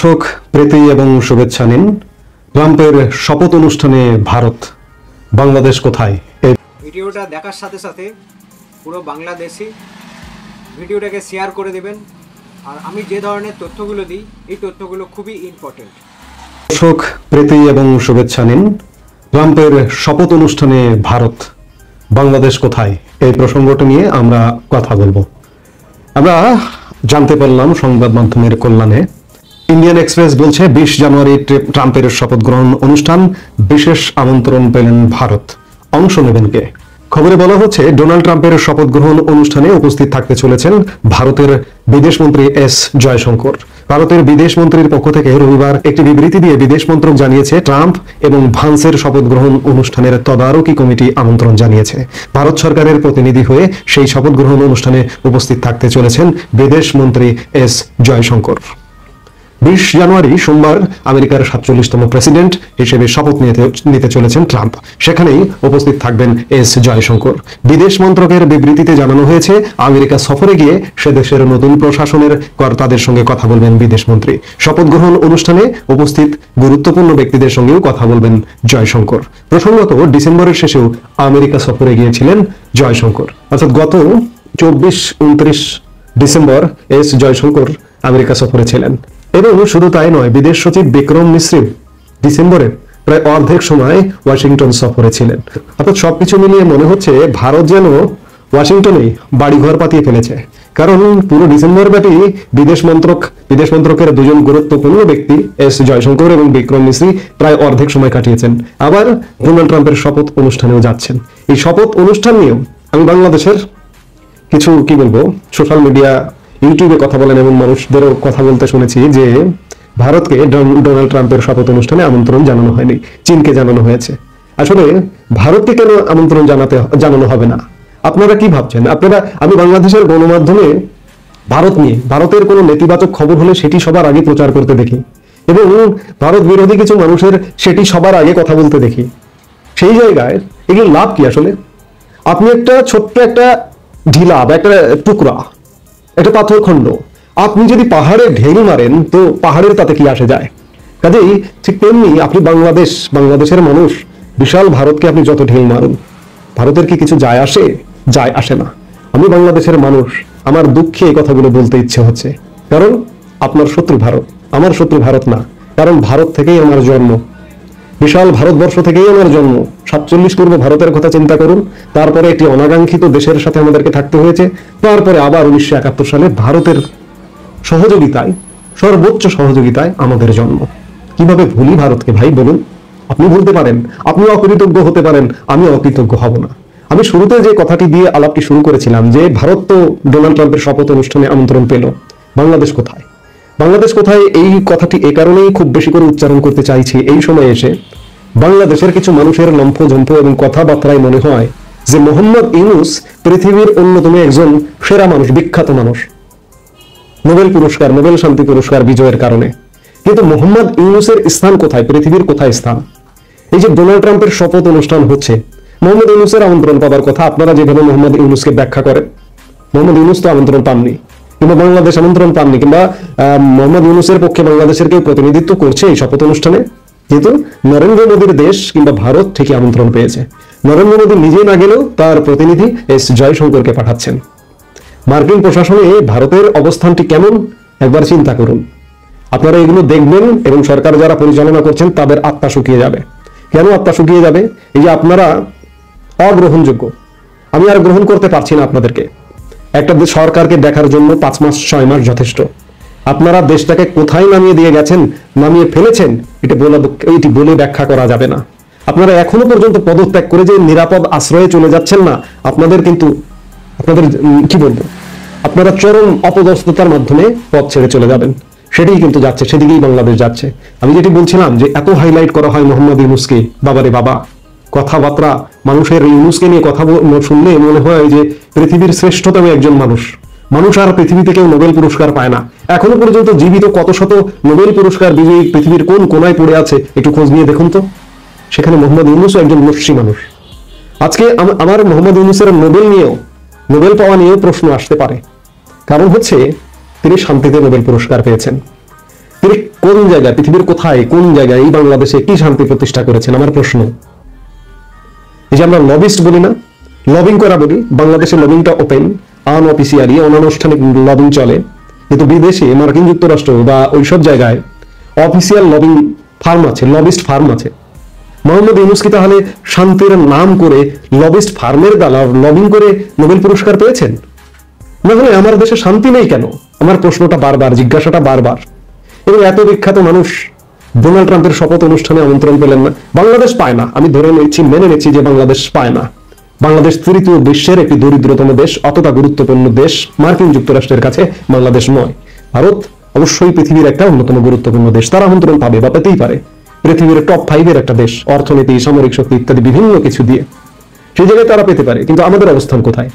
দর্শক প্রীতি এবং শুভেচ্ছা নিন। ট্রাম্পের শপথ অনুষ্ঠানে ভারত, বাংলাদেশ কোথায়? এই ভিডিওটা দেখার সাথে সাথে পুরো বাংলাদেশি ভিডিওটাকে শেয়ার করে দেবেন। আর আমি যে ধরনের তথ্যগুলো দিই, এই তথ্যগুলো খুবই ইম্পর্টেন্ট। দর্শক প্রীতি এবং শুভেচ্ছা নিন। ট্রাম্পের শপথ অনুষ্ঠানে ভারত, বাংলাদেশ কোথায়? এই প্রসঙ্গটি নিয়ে আমরা কথা বলবো। আমরা জানতে পারলাম সংবাদ মাধ্যমের কল্যাণে, ইন্ডিয়ান এক্সপ্রেস বলছে 20 জানুয়ারি ট্রাম্পের শপথ গ্রহণ অনুষ্ঠান, বিশেষ আমন্ত্রণ পেলেন ভারত, অংশ নেবেন কে? খবরে বলা হচ্ছে ডোনাল্ড ট্রাম্পের শপথ গ্রহণ অনুষ্ঠানে উপস্থিত থাকতে চলেছেন ভারতের বিদেশমন্ত্রী এস জয়শঙ্কর। ভারতের বিদেশ মন্ত্রীর পক্ষ থেকে রবিবার একটি বিবৃতি দিয়ে বিদেশ মন্ত্রক জানিয়েছে, ট্রাম্প এবং ভান্সের শপথ গ্রহণ অনুষ্ঠানের তদারকি কমিটি আমন্ত্রণ জানিয়েছে। ভারত সরকারের প্রতিনিধি হয়ে সেই শপথ গ্রহণ অনুষ্ঠানে উপস্থিত থাকতে চলেছেন বিদেশ মন্ত্রী এস জয়শঙ্কর। 20 জানুয়ারি সোমবার আমেরিকার 47তম প্রেসিডেন্ট হিসেবে শপথ নিতে চলেছেন ট্রাম্প। সেখানেই উপস্থিত থাকবেন এস জয়শঙ্কর। বিদেশ মন্ত্রকের বিবৃতিতে জানানো হয়েছে, আমেরিকা সফরে গিয়ে সে দেশের নতুন প্রশাসনের কর্তাদের সঙ্গে কথা বলবেন বিদেশমন্ত্রী। শপথ গ্রহণ অনুষ্ঠানে উপস্থিত গুরুত্বপূর্ণ ব্যক্তিদের সঙ্গেও কথা বলবেন জয়শঙ্কর। প্রসঙ্গত, ডিসেম্বরের শেষেও আমেরিকা সফরে গিয়েছিলেন জয়শঙ্কর। অর্থাৎ গত 24-29 ডিসেম্বর এস জয়শঙ্কর আমেরিকা সফরে ছিলেন। এবং শুধু তাই নয়, বিদেশ সচিব বিক্রম মিশ্রি ডিসেম্বরের প্রায় অর্ধেক সময় ওয়াশিংটন সফরে ছিলেন। অর্থাৎ সবকিছু মিলিয়ে মনে হচ্ছে ভারত যেন ওয়াশিংটনেই বাড়িঘর পাতিয়ে ফেলেছে। কারণ পুরো ডিসেম্বর ব্যাপী বিদেশ মন্ত্রকের দুজন গুরুত্বপূর্ণ ব্যক্তি এস জয়শঙ্কর এবং বিক্রম মিশ্রি প্রায় অর্ধেক সময় কাটিয়েছেন। আবার ডোনাল্ড ট্রাম্পের শপথ অনুষ্ঠানেও যাচ্ছেন। এই শপথ অনুষ্ঠান নিয়েও আমি বাংলাদেশের কিছু সোশ্যাল মিডিয়া, ইউটিউবে কথা বলেন এমন মানুষদেরও কথা বলতে শুনেছি যে ভারতকে ডোনাল্ড ট্রাম্পের শপথ অনুষ্ঠানে আমন্ত্রণ জানানো হয়নি, চীনকে জানানো হয়েছে। আসলে ভারতকে কেন আমন্ত্রণ জানানো হবে না? আপনারা কি ভাবছেন? আমি বাংলাদেশের গণমাধ্যমে ভারত নিয়ে, ভারতের কোনো নেতিবাচক খবর হলে সেটি সবার আগে প্রচার করতে দেখি এবং ভারত বিরোধী কিছু মানুষের সেটি সবার আগে কথা বলতে দেখি। সেই জায়গায় এগুলো লাভ কি আসলে? আপনি একটা ছোট্ট একটা ঢিলা বা একটা টুকরা, একটা পাথর খণ্ড, আপনি যদি পাহাড়ে ঢেল মারেন তো পাহাড়ের তাতে কি আসে যায়? কাজেই ঠিক তেমনি আপনি বাংলাদেশের মানুষ, বিশাল ভারতকে আপনি যত ঢেল মারুন, ভারতের কি কিছু যায় আসে না। আমি বাংলাদেশের মানুষ, আমার দুঃখে এই কথাগুলো বলতে ইচ্ছে হচ্ছে। কারণ আপনার শত্রু ভারত, আমার শত্রু ভারত না। কারণ ভারত থেকেই আমার জন্ম, বিশাল ভারতবর্ষ থেকেই আমার জন্ম। 47 পূর্ব ভারতের কথা চিন্তা করুন। তারপরে একটি অনাকাঙ্ক্ষিত দেশের সাথে আমাদেরকে থাকতে হয়েছে। তারপরে আবার 1971 সালে ভারতের সহযোগিতায়, সর্বোচ্চ সহযোগিতায় আমাদের জন্ম। কিভাবে ভুলি ভারতকে ভাই বলুন? আপনি ভুলতে পারেন, আপনি অকৃতজ্ঞ হতে পারেন, আমি অকৃতজ্ঞ হব না। আমি শুরুতে যে কথাটি দিয়ে আলাপটি শুরু করেছিলাম যে ভারত তো ডোনাল্ড ট্রাম্পের শপথ অনুষ্ঠানে আমন্ত্রণ পেল, বাংলাদেশ কোথায়? বাংলাদেশ কোথায় এই কথাটি এ কারণেই খুব বেশি করে উচ্চারণ করতে চাইছি এই সময়ে এসে, বাংলাদেশের কিছু মানুষের লম্ফঝম্প এবং কথাবার্তায় মনে হয় যে মোহাম্মদ ইউনূস পৃথিবীর অন্যতম একজন সেরা মানুষ, বিখ্যাত মানুষ, নোবেল শান্তি পুরস্কার বিজয়ের কারণে। কিন্তু মোহাম্মদ ইউনূসের স্থান কোথায়? পৃথিবীর কোথায় স্থান? এই যে ডোনাল্ড ট্রাম্পের শপথ অনুষ্ঠান হচ্ছে, মোহাম্মদ ইউনূসের আমন্ত্রণ পাবার কথা। আপনারা যেভাবে মোহাম্মদ ইউনূসকে ব্যাখ্যা করেন, মোহাম্মদ ইউনূস তো আমন্ত্রণ পাননি, কিংবা বাংলাদেশ আমন্ত্রণ পাননি, কিংবা মোহাম্মদ ইউনূসের পক্ষে বাংলাদেশের কেউ প্রতিনিধিত্ব করছে এই শপথ অনুষ্ঠানে। কিন্তু নরেন্দ্র মোদীর দেশ কিংবা ভারত থেকে আমন্ত্রণ পেয়েছে। নরেন্দ্র মোদী নিজে না গেলেও তার প্রতিনিধি এস জয়শঙ্করকে পাঠাচ্ছেন। মার্কিন প্রশাসনে ভারতের অবস্থানটি কেমন একবার চিন্তা করুন। আপনারা এগুলো দেখবেন এবং সরকার যারা পরিচালনা করছেন তাদের আত্মা শুকিয়ে যাবে। কেন আত্মা শুকিয়ে যাবে? এই যে আপনারা অগ্রহণযোগ্য, আমি আর গ্রহণ করতে পারছি না আপনাদেরকে। একটা সরকারকে দেখার জন্য 5 মাস 6 মাস যথেষ্ট। আপনারা দেশটাকে কোথায় নামিয়ে দিয়ে গেছেন, নামিয়ে ফেলেছেন, এটি বলে ব্যাখ্যা করা যাবে না। আপনারা এখনো পর্যন্ত পদত্যাগ করে যে নিরাপদ আশ্রয়ে চলে যাচ্ছেন না, আপনাদের আপনারা চরম অপদস্থতার মাধ্যমে পথ ছেড়ে চলে যাবেন। সেটাই কিন্তু যাচ্ছে, সেদিকেই বাংলাদেশ যাচ্ছে। আমি যেটি বলছিলাম যে এত হাইলাইট করা হয় মোহাম্মদ ইউনূসকে, বাবারে বাবা, কথাবার্তা, মানুষের ইউনূসকে নিয়ে কথা শুনলে মনে হয় যে পৃথিবীর শ্রেষ্ঠতম একজন মানুষ আর পৃথিবীতে কেউ নোবেল পুরস্কার পায় না। এখনো পর্যন্ত জীবিত কত শত নোবেল পুরস্কার বিজয়ী পৃথিবীর কোন কোনায় পড়ে আছে একটু খোঁজ নিয়ে দেখুন তো। সেখানে মোহাম্মদ ইউনূসও একজন মুসলিম মানুষ। আজকে আমার মোহাম্মদ ইউনূসের নোবেল পাওয়া নিয়েও প্রশ্ন আসতে পারে। কারণ হচ্ছে তিনি শান্তিতে নোবেল পুরস্কার পেয়েছেন। তিনি কোন জায়গায়, পৃথিবীর কোথায়, কোন জায়গায়, এই বাংলাদেশে কি শান্তি প্রতিষ্ঠা করেছেন? আমার প্রশ্ন। এই যে আমরা লবিস্ট বলি না, লবিং করা বলি, বাংলাদেশে লবিংটা ওপেন, আনঅফিসিয়ালি অনানুষ্ঠানিক লবিং চলে, কিন্তু বিদেশে মার্কিন যুক্তরাষ্ট্র বা ওইসব জায়গায় অফিসিয়াল লবিং ফার্ম আছে, লবিস্ট ফার্ম আছে। মোহাম্মদ ইউনূস কি তাহলে শান্তির নাম করে লবিস্ট ফার্মের দ্বারা লবিং করে নোবেল পুরস্কার পেয়েছেন? না হলে আমার দেশে শান্তি নেই কেন? আমার প্রশ্নটা বারবার, জিজ্ঞাসাটা বারবার। এবং এত বিখ্যাত মানুষ ডোনাল্ড ট্রাম্পের শপথ অনুষ্ঠানে আমন্ত্রণ পেলেন না, বাংলাদেশ পায় না। আমি ধরে নিচ্ছি, মেনে নিচ্ছি যে বাংলাদেশ পায় না। বাংলাদেশ তৃতীয় বিশ্বের একটি দরিদ্রতম দেশ, অতটা গুরুত্বপূর্ণ দেশ মার্কিন যুক্তরাষ্ট্রের কাছে বাংলাদেশ নয়। ভারত অবশ্যই পৃথিবীর একটা অন্যতম গুরুত্বপূর্ণ দেশ, তারা আমন্ত্রণ পাবে বা পেতেই পারে। পৃথিবীর টপ 5-এর একটা দেশ, অর্থনীতি, সামরিক শক্তি ইত্যাদি বিভিন্ন কিছু দিয়ে, সেই জায়গায় তারা পেতে পারে। কিন্তু আমাদের অবস্থান কোথায়?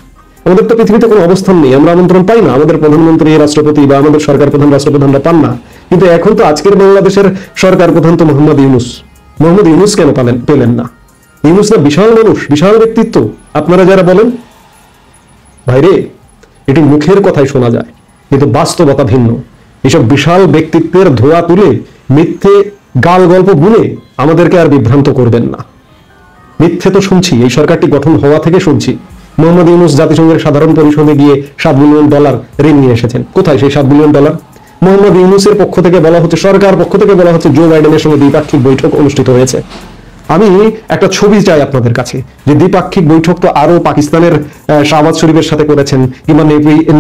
আমাদের তো পৃথিবীতে কোনো অবস্থান নেই, আমরা আমন্ত্রণ পাই না। আমাদের প্রধানমন্ত্রী, রাষ্ট্রপতি বা আমাদের সরকার প্রধান, রাষ্ট্রপ্রধানরা পান না। কিন্তু এখন তো আজকের বাংলাদেশের সরকার প্রধান তো মোহাম্মদ ইউনূস। মোহাম্মদ ইউনূস কেন পেলেন না? ইউনূস না বিশাল মানুষ, বিশাল ব্যক্তিত্ব। আপনারা যারা বলেন ভাইরে, এটি মুখের কথাই শোনা যায়, কিন্তু বাস্তবতা ভিন্ন। এইসব বিশাল ব্যক্তিত্বের ধোয়া তুলে মিথ্যে গাল গল্প বুনে আমাদেরকে আর বিভ্রান্ত করবেন না। মিথ্যে তো শুনছি, এই সরকারটি গঠন হওয়া থেকে শুনছি। মোহাম্মদ ইউনূস জাতিসংঘের সাধারণ পরিষদে গিয়ে $7 বিলিয়ন ঋণ নিয়ে এসেছেন। কোথায় সেই $7 বিলিয়ন? মোহাম্মদ ইউনূসের পক্ষ থেকে বলা হচ্ছে, সরকার পক্ষ থেকে বলা হচ্ছে, জো বাইডেনের সঙ্গে দ্বিপাক্ষিক বৈঠক অনুষ্ঠিত হয়েছে। আমি একটা ছবি চাই আপনাদের কাছে, যে দ্বিপাক্ষিক বৈঠক তো আরো পাকিস্তানের শাহবাজ শরীফের সাথে করেছেন, কিংবা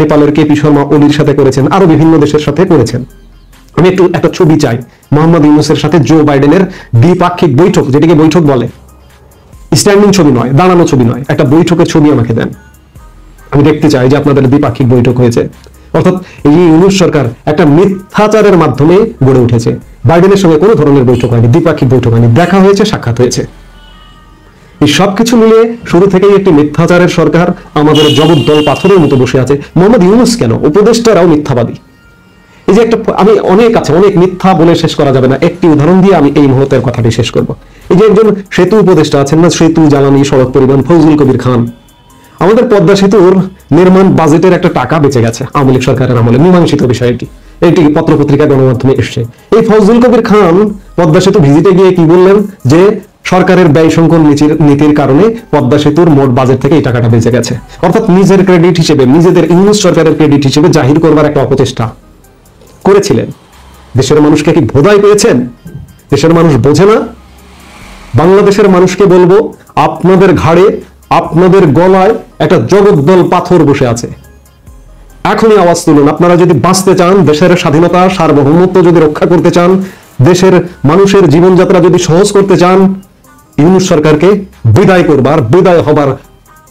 নেপালের কেপি শর্মা ওলির সাথে করেছেন, আরো বিভিন্ন দেশের সাথে করেছেন। আমি একটু একটা ছবি চাই মোহাম্মদ ইউনূসের সাথে জো বাইডেনের দ্বিপাক্ষিক বৈঠক, যেটিকে বৈঠক বলে, স্ট্যান্ডিং ছবি নয়, দাঁড়ানো ছবি নয়, একটা বৈঠকের ছবি আমাকে দেন। আমি দেখতে চাই যে আপনাদের দ্বিপাক্ষিক বৈঠক হয়েছে। অর্থাৎ এই ইউনূস সরকার একটা মিথ্যাচারের মাধ্যমে গড়ে উঠেছে। বাইডেনের সঙ্গে কোনো ধরনের বৈঠক হয়নি, দ্বিপাক্ষিক বৈঠক হয়নি, দেখা হয়েছে, সাক্ষাৎ হয়েছে। এই সবকিছু মিলিয়ে শুরু থেকেই একটি মিথ্যাচারের সরকার আমাদের জগদ্দল পাথরের মতো বসে আছে। মোহাম্মদ ইউনূস কেন, উপদেষ্টারাও মিথ্যাবাদী। এই যে একটা, আমি অনেক আছে, অনেক মিথ্যা বলে শেষ করা যাবে না। একটি উদাহরণ দিয়ে আমি এই মুহূর্তের কথাটি শেষ করব। এই যে একজন সেতু উপদেষ্টা আছেন না, সেতু, জ্বালানি, সড়ক পরিবহন, ফজলুল কবির খান। আমাদের পদ্মা সেতুর নির্মাণ বাজেটের একটা টাকা বেঁচে গেছে আওয়ামী লীগ সরকারের আমলে, মীমাংসিত বিষয়টি, এটি পত্রপত্রিকা গণমাধ্যমে এসছে। এই ফজলুল কবির খান পদ্মা সেতু ভিজিটে গিয়ে কি বললেন, যে সরকারের ব্যয় সংকলন নীতির কারণে পদ্মা সেতুর মোট বাজেট থেকে এই টাকাটা বেঁচে গেছে। অর্থাৎ নিজের ক্রেডিট হিসেবে, নিজেদের ইউনূস সরকারের ক্রেডিট হিসেবে জাহির করবার একটা অপচেষ্টা করেছিলেন। দেশের মানুষকে কি ভোদায় পেয়েছেন? দেশের মানুষ বোঝে না। বাংলাদেশের মানুষকে বলবো, আপনাদের ঘাড়ে, আপনাদের গলায় একটা জগদ্দল পাথর বসে আছে। এখনই আওয়াজ তুলুন। আপনারা যদি বাঁচতে চান, দেশের স্বাধীনতা, সার্বভৌমত্ব যদি রক্ষা করতে চান, দেশের মানুষের জীবনযাত্রা যদি সহজ করতে চান, ইউনূস সরকারকে বিদায় করবার, বিদায় হবার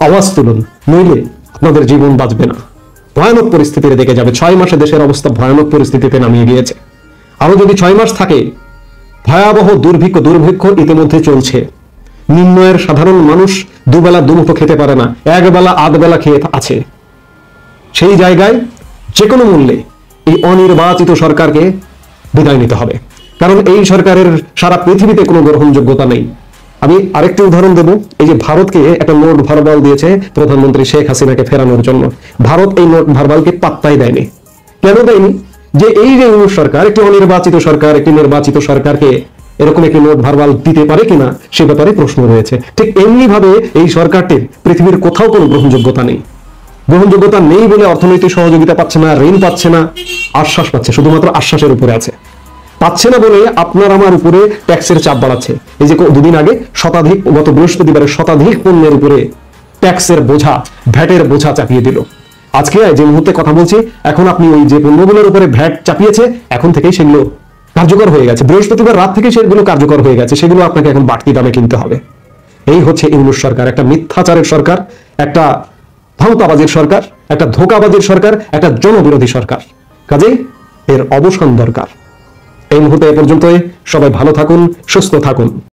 আওয়াজ তুলুন। নইলে আপনাদের জীবন বাঁচবে না, ভয়ানক পরিস্থিতিতে দেখে যাবে। 6 মাসে দেশের অবস্থা ভয়ানক পরিস্থিতিতে নামিয়ে গিয়েছে। আরো যদি 6 মাস থাকে, ভয়াবহ দুর্ভিক্ষ ইতিমধ্যে চলছে। নিম্নয়ের সাধারণ মানুষ দুবেলা দুমুঠো খেতে পারে না, একবেলা আধবেলা খেয়ে আছে। সেই জায়গায় যে কোনো মূল্যে এই অনির্বাচিত সরকারকে বিদায় নিতে হবে, কারণ এই সরকারের সারা পৃথিবীতে কোনো গ্রহণযোগ্যতা নেই। আমি আরেকটি উদাহরণ দেব। এই যে ভারতকে একটা নোট ভারবাল দিয়েছে প্রধানমন্ত্রী শেখ হাসিনাকে ফেরানোর জন্য, ভারত এই নোট ভারবালকে পাত্তাই দেয়নি। কেন দেয়নি? যে এই যে ইউনূস সরকার, একটি অনির্বাচিত সরকার, একটি নির্বাচিত সরকারকে এরকম একটি নোট ভারবাল দিতে পারে কিনা সে ব্যাপারে প্রশ্ন রয়েছে। ঠিক এমনি ভাবে এই সরকারটির পৃথিবীর কোথাও কোনো গ্রহণযোগ্যতা নেই। গ্রহণযোগ্যতা নেই বলে অর্থনৈতিক সহযোগিতা পাচ্ছে না, ঋণ পাচ্ছে না, আশ্বাস পাচ্ছে, শুধুমাত্র আশ্বাসের উপরে আছে। পাচ্ছে না বলে আপনার আমার উপরে ট্যাক্সের চাপ বাড়াচ্ছে। এই যে দুদিন আগে গত বৃহস্পতিবারে শতাধিক পণ্যের উপরে ট্যাক্সের বোঝা, ভ্যাটের বোঝা চাপিয়ে দিল। আজকে যে মুহূর্তে কথা বলছি, এখন আপনি ওই যে পণ্যগুলোর উপরে ভ্যাট চাপিয়েছে, এখন থেকেই সেগুলো কার্যকর হয়ে গেছে। বৃহস্পতিবার রাত থেকে সেগুলো কার্যকর হয়ে গেছে, সেগুলো আপনাকে এখন বাড়তি দামে কিনতে হবে। এই হচ্ছে ইউনূস সরকার, একটা মিথ্যাচারের সরকার, একটা ভাওতাবাজির সরকার, একটা ধোঁকাবাজির সরকার, একটা জনবিরোধী সরকার। কাজেই এর অবসান দরকার। এই মুহূর্তে এ পর্যন্তই। সবাই ভালো থাকুন, সুস্থ থাকুন।